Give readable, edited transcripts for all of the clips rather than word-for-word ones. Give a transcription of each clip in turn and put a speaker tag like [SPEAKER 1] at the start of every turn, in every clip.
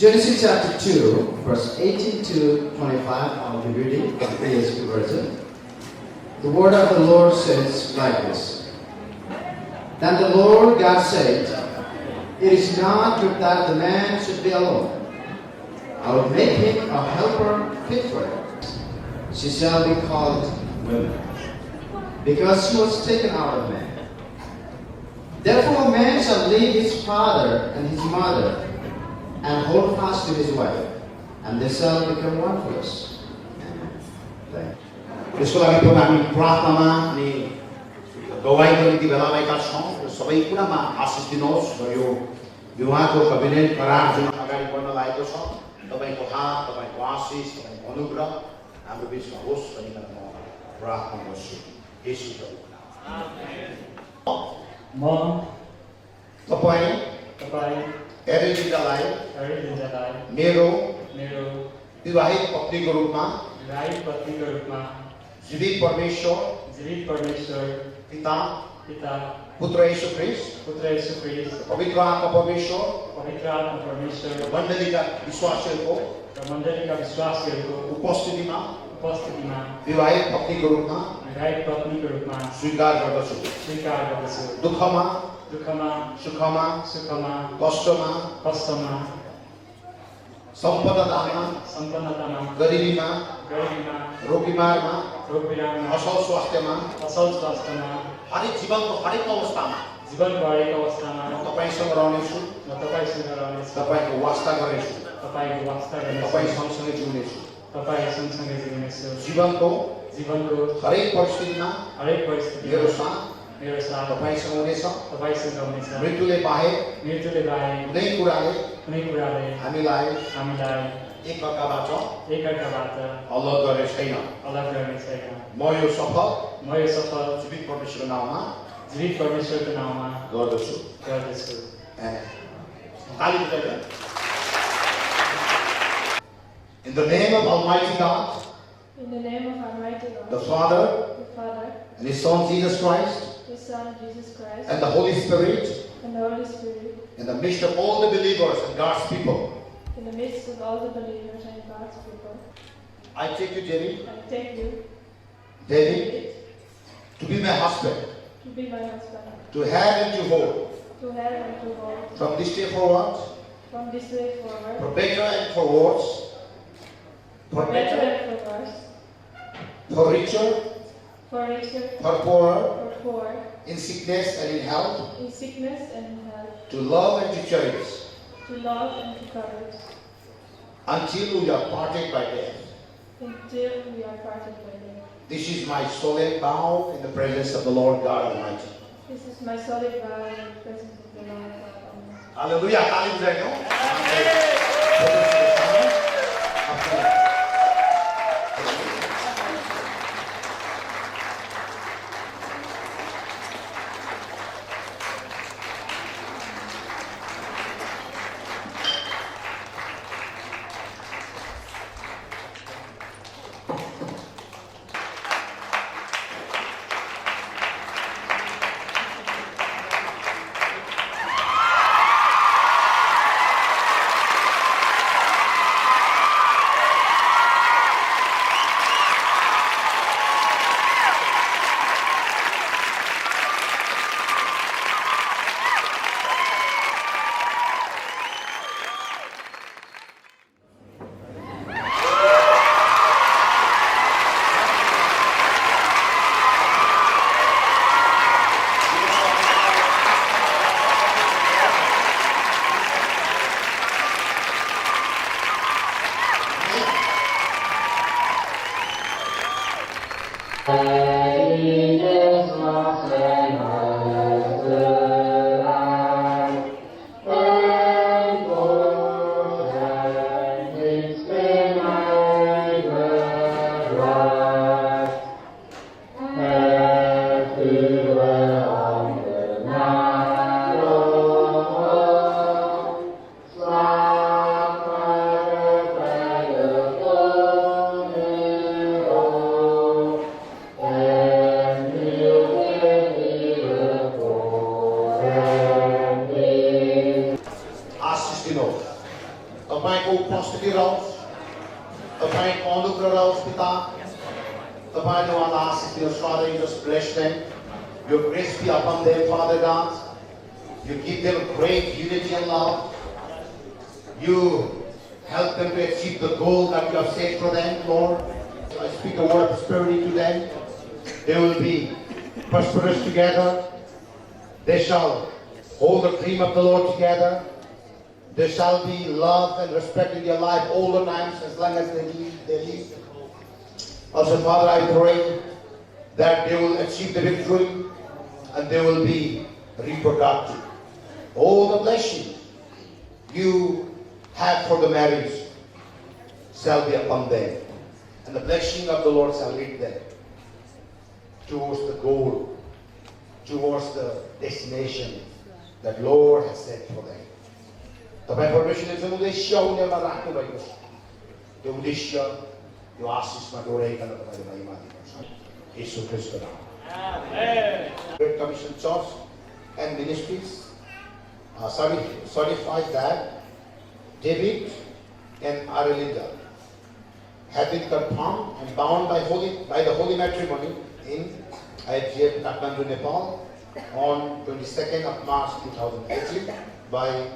[SPEAKER 1] Genesis chapter 2, verse 18 to 25, I'll be reading from the ESV version. The word of the Lord says like this. Then the Lord God said, "It is not good that the man should be alone. I will make him a helper fit for him. She shall be called woman, because she was taken out of man. Therefore a man shall leave his father and his mother, and hold fast to his wife, and they shall become one flesh."
[SPEAKER 2] त्यसको लागि पनि हामी प्रार्थनामा अनि गवाईको निम्ति भेला भएका छौँ। सबै कुरामा आशिष दिनुहोस् र यो विवाहको कबिनेट करार जुन अगाडि बढ्न लागेको छ, तपाईँको हात, तपाईँको आशिष, तपाईँको अनुग्रह हाम्रो बिचमा होस् भनी म प्रार्थना गर्छु येशूको नाममा।
[SPEAKER 3] म तपाईँ
[SPEAKER 2] एरिजितालाई मेरो विवाहित पत्नीको रूपमा जीवित परमेश्वर पिता पुत्र येशू ख्रीष्ट पवित्र आत्मा परमेश्वर मण्डलीका विश्वासीहरूको उपस्थितिमा विवाहित पत्नीको रूपमा स्वीकार गर्दछु। दुःखमा सुखमा कष्टमा सम्पन्नतामा गरिबीमा रोगबिमारमा असल स्वास्थ्यमा हरेक जीवनको हरेक अवस्थामा तपाईसँग रहनेछु, तपाईँको वास्ता गर्नेछु, तपाईँ सँगसँगै जिउनेछु। जीवनको हरेक परिस्थितिमा मेरो साथ तपाईसँग हुनेछ। मृत्युले बाहेक कुनै कुराले हामीलाई एकअर्काबाट अलग गर्ने छैन। म यो शपथ जीवित परमेश्वरको नाममा गर्दछु। ताली बजाएर In the name of Almighty God, the Father, and His Son Jesus Christ, and the Holy Spirit, in the midst of all the believers and God's people, I take you, David, to be my husband, to have and to hold, from this day forward, for better and for worse, for richer, for poorer, in sickness and in health, to love and to cherish, until we are parted by death. This is my solemn vow in the presence of the Lord God Almighty.
[SPEAKER 4] This is my solid vow in the presence of the Lord God Almighty.
[SPEAKER 2] Hallelujah. Hallelujah. उपस्थिति रहोस् तपाईको अनुग्रह रहोस् पिता तपाईले उहाँलाई आशिष दिनुहोस् Father, you just bless them. Your grace be upon them, Father God. You give them great unity and love. You help them to achieve the goal that you have set for them, Lord. I speak a word of prosperity to them. They will be prosperous together. They shall hold the dream of the Lord together. There shall be love and respect in their life all the times as long as they live. Also, Father, I pray that they will achieve the victory and they will be reproductive. All the blessings you have for the marriage shall be upon them. And the blessing of the Lord shall lead them towards the goal, towards the destination that Lord has set for them. तपाईं परमेश्वरले जुन उद्देश्य उनीहरुमा राख्नु भएको छ त्यो उद्देश्य त्यो आशिषमा डोराइकन तपाईले महिमा दिनुहोस् येशू ख्रीष्टको नाममा आमेन Great Commission Church and Ministries certifies that David and Arlinda have been confirmed and bound by the holy matrimony in IFGF Kathmandu, Nepal on 22nd of March 2018 by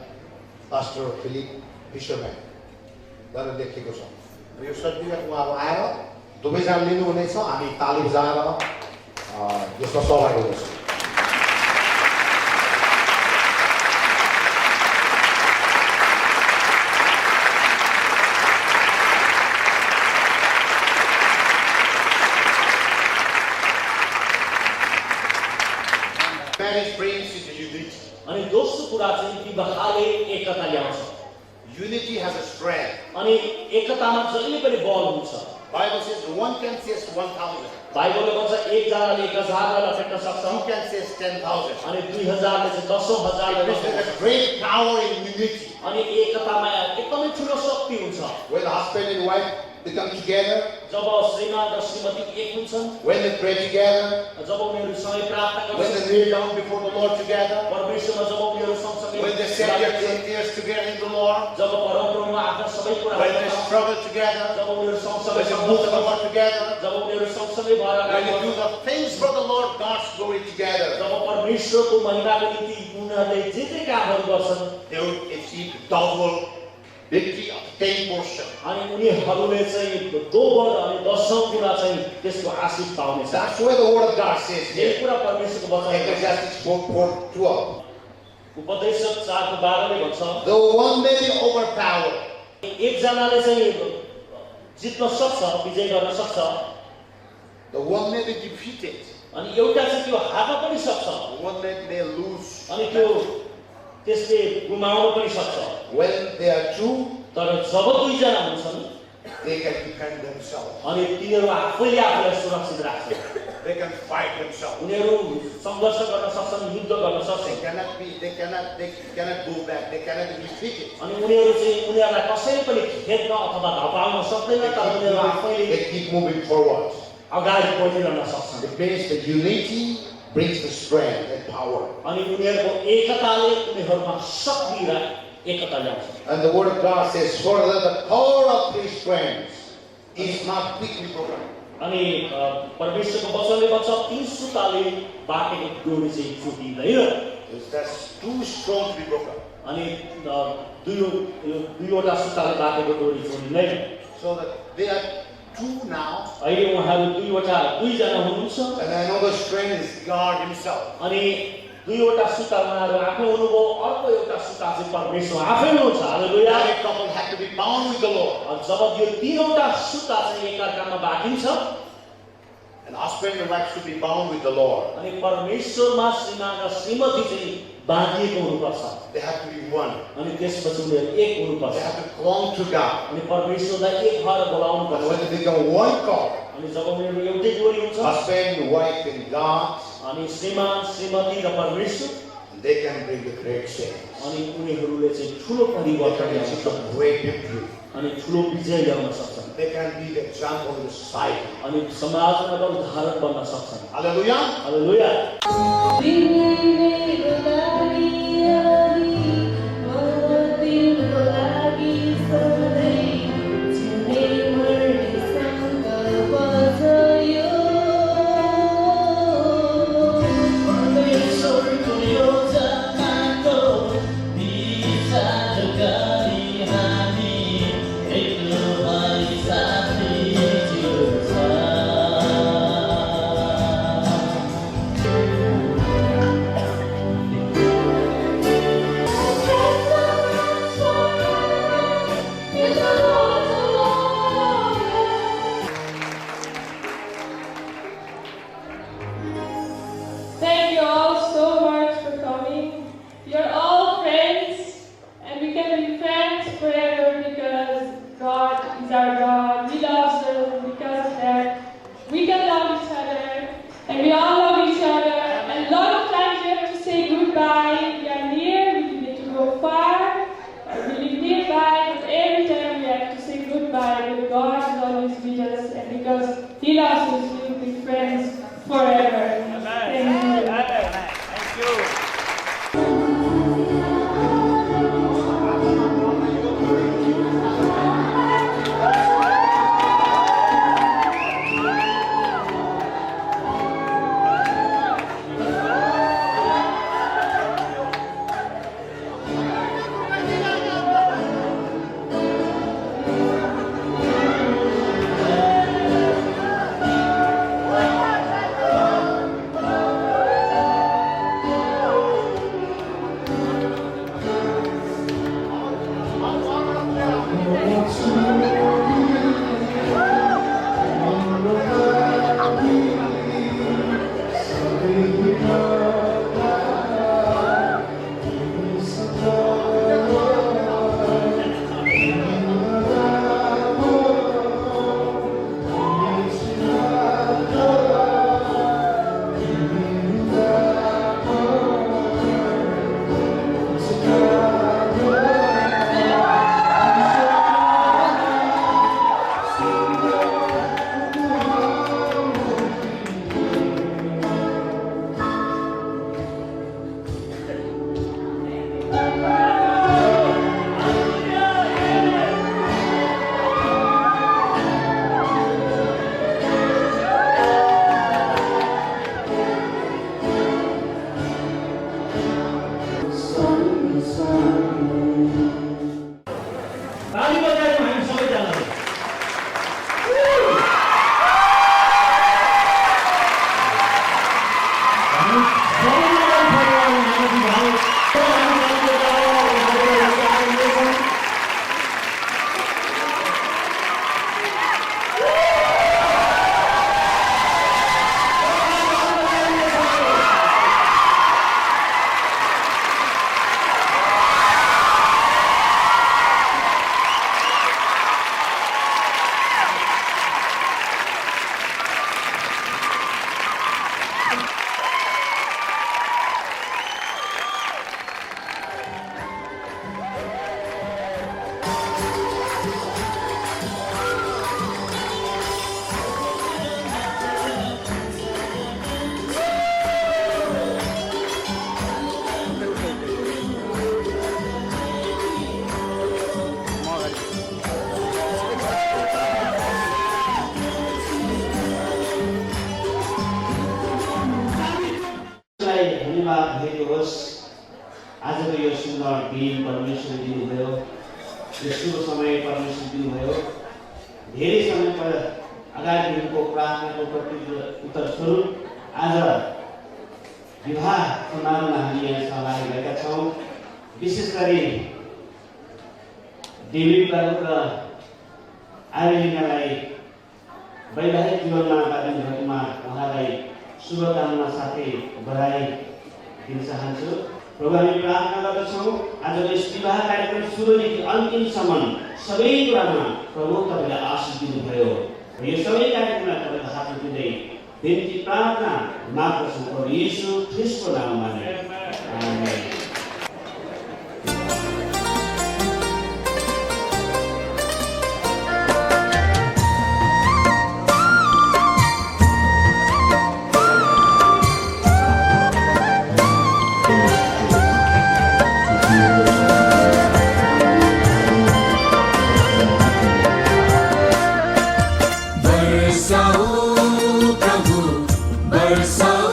[SPEAKER 2] Pastor Philip Fisherman. That is the case. यो certificate उहाँहरु आएर दुवैजना लिनुहुनेछ हामी ताली बजाएर यसमा सहभागी हुनेछौँ Marriage brings into unity.
[SPEAKER 3] अनि दोस्रो कुरा चाहिँ विवाहले एकता ल्याउँछ
[SPEAKER 2] Unity has a strength.
[SPEAKER 3] अनि एकतामा जहिले पनि बल हुन्छ
[SPEAKER 2] Bible says one can chase 1,000.
[SPEAKER 3] बाइबलले भन्छ एक जनाले 1000 लाई लपेट्न सक्छ
[SPEAKER 2] Some can chase 10,000.
[SPEAKER 3] अनि 2000 ले चाहिँ 10,000 लाई
[SPEAKER 2] There is a great power in unity.
[SPEAKER 3] अनि एकतामा एकदमै ठूलो शक्ति हुन्छ
[SPEAKER 2] When husband and wife become together,
[SPEAKER 3] जब श्रीमान र श्रीमती एक हुन्छन्
[SPEAKER 2] when they pray together,
[SPEAKER 3] जब उनीहरु सँगै प्रार्थना
[SPEAKER 2] when
[SPEAKER 3] गर्छन्
[SPEAKER 2] they kneel down before the Lord together,
[SPEAKER 3] परमेश्वरमा जब उनीहरु सँगसँगै
[SPEAKER 2] when they set their tears together in the Lord,
[SPEAKER 3] जब परमप्रभुमा आफ्ना सबै कुरा
[SPEAKER 2] when they struggle together,
[SPEAKER 3] जब उनीहरु सँगसँगै
[SPEAKER 2] when they move the Lord together,
[SPEAKER 3] जब उनीहरु सँगसँगै भएर
[SPEAKER 2] when they do the things for the Lord God's glory together,
[SPEAKER 3] जब परमेश्वरको महिमाको निम्ति उनीहरुले जे कामहरु गर्छन्
[SPEAKER 2] they will achieve double victory of 10%.
[SPEAKER 3] अनि उनीहरुले चाहिँ दोबर अनि 10औं गुणा चाहिँ त्यसको आशीष पाउनेछ
[SPEAKER 2] That's where the word of God says
[SPEAKER 3] यो
[SPEAKER 2] here.
[SPEAKER 3] कुरा परमेश्वरको वचन
[SPEAKER 2] Ecclesiastes 4:12.
[SPEAKER 3] उपदेशक 4:12 ले भन्छ
[SPEAKER 2] Though one may be overpowered,
[SPEAKER 3] एक जनाले चाहिँ जित्न सक्छ विजय गर्न सक्छ
[SPEAKER 2] the one may be defeated,
[SPEAKER 3] अनि एउटा चाहिँ त्यो हार्न पनि सक्छ
[SPEAKER 2] one may lose.
[SPEAKER 3] अनि त्यो त्यसले गुमाउन पनि सक्छ
[SPEAKER 2] When they are two,
[SPEAKER 3] तर जब दुई जना हुन्छन्
[SPEAKER 2] they can defend themselves.
[SPEAKER 3] अनि तिनीहरु आफैले आफूलाई सुरक्षित राख्छन्
[SPEAKER 2] They can fight themselves.
[SPEAKER 3] उनीहरु संघर्ष गर्न सक्छन् युद्ध गर्न सक्छन्
[SPEAKER 2] They cannot go back. They cannot be defeated.
[SPEAKER 3] अनि उनीहरु चाहिँ उनीहरुलाई कसैले पनि खेद्न अथवा धपाउन सक्दैन तर उनीहरु आफैले
[SPEAKER 2] They keep moving forward.
[SPEAKER 3] अगाडि बढिरहन सक्छन्
[SPEAKER 2] It means the unity brings the strength and power.
[SPEAKER 3] अनि उनीहरुको एकताले उनीहरुमा शक्ति र एकता ल्याउँछ
[SPEAKER 2] And the word of God says, further, the power of three strands is not quickly broken.
[SPEAKER 3] अनि परमेश्वरको वचनले भन्छ तीन सुताले बाटेको डोरी चाहिँ छुटिँदैन
[SPEAKER 2] That's too strong to be broken.
[SPEAKER 3] अनि दुईवटा सुताले बाटेको डोरी छोडिँदैन
[SPEAKER 2] So that they are two now.
[SPEAKER 3] अहिले उहाँहरु दुईजना हुनुहुन्छ
[SPEAKER 2] And I know the strength is God Himself.
[SPEAKER 3] अनि दुईवटा सुता उहाँहरु आफै हुनुभयो अर्को एउटा सुता चाहिँ परमेश्वर आफै हुनुहुन्छ हालेलुया
[SPEAKER 2] Married couple have to be bound with the Lord.
[SPEAKER 3] जब यो तीनवटा सुता चाहिँ एकअर्कामा बाँधिन्छ
[SPEAKER 2] And husband and wife should be bound with the Lord.
[SPEAKER 3] अनि परमेश्वरमा श्रीमान र श्रीमती चाहिँ बाँधिएको हुनुपर्छ
[SPEAKER 2] They have to be one.
[SPEAKER 3] अनि त्यसपछि उनीहरु एक
[SPEAKER 2] They
[SPEAKER 3] हुनुपर्छ
[SPEAKER 2] have to belong to God.
[SPEAKER 3] अनि परमेश्वरलाई एक भएर बोलाउनु
[SPEAKER 2] And
[SPEAKER 3] पर्छ
[SPEAKER 2] when they become one couple,
[SPEAKER 3] अनि जब उनीहरु एउटै जोडी हुन्छ
[SPEAKER 2] husband, wife, and God,
[SPEAKER 3] अनि श्रीमान श्रीमती र परमेश्वर
[SPEAKER 2] they can bring the great change.
[SPEAKER 3] अनि उनीहरुले चाहिँ ठूलो
[SPEAKER 2] They
[SPEAKER 3] परिवर्तन
[SPEAKER 2] can
[SPEAKER 3] ल्याउन
[SPEAKER 2] achieve
[SPEAKER 3] सक्छन्
[SPEAKER 2] a great victory.
[SPEAKER 3] अनि ठूलो विजय ल्याउन सक्छन्
[SPEAKER 2] They can be the example of the society.
[SPEAKER 3] अनि समाजमा एउटा उदाहरण बन्न सक्छन्
[SPEAKER 2] Hallelujah.
[SPEAKER 3] Hallelujah
[SPEAKER 4] Bring me forever. Amen.
[SPEAKER 3] Thank you. ताली बजायौँ हामी सबैजनाले। हामी सबैजनालाई भगवान् मानवी भाइ धन्यवाद दिनुहोस्। आजको यो सुन्दर दिन परमेश्वरले दिनुभयो, यो शुभ समय परमेश्वर दिनुभयो। धेरै समय अगाडिको प्रार्थनाको उत्तर स्वरूप आज विवाह समारोहमा हामी यहाँ सहभागी भएका छौँ। विशेष गरी डेभिड र आर्यलिनालाई वैवाहिक जीवनमा बाँधिनु भएकोमा उहाँलाई शुभकामना साथै बधाई दिन चाहन्छु। प्रभु हामी प्रार्थना गर्दछौँ आजको यस विवाह कार्यक्रम सुरुदेखि अन्तिमसम्म सबै कुरामा प्रभु तपाईँले आशीष दिनुभयो। यो सबै कार्यक्रमलाई तपाईँले हात दिँदै बिन्ती प्रार्थना माग्दछौँ प्रभु येशू ख्रीष्टको नाममा। आमेन।
[SPEAKER 5] बरसाओ प्रभु बरसाओ।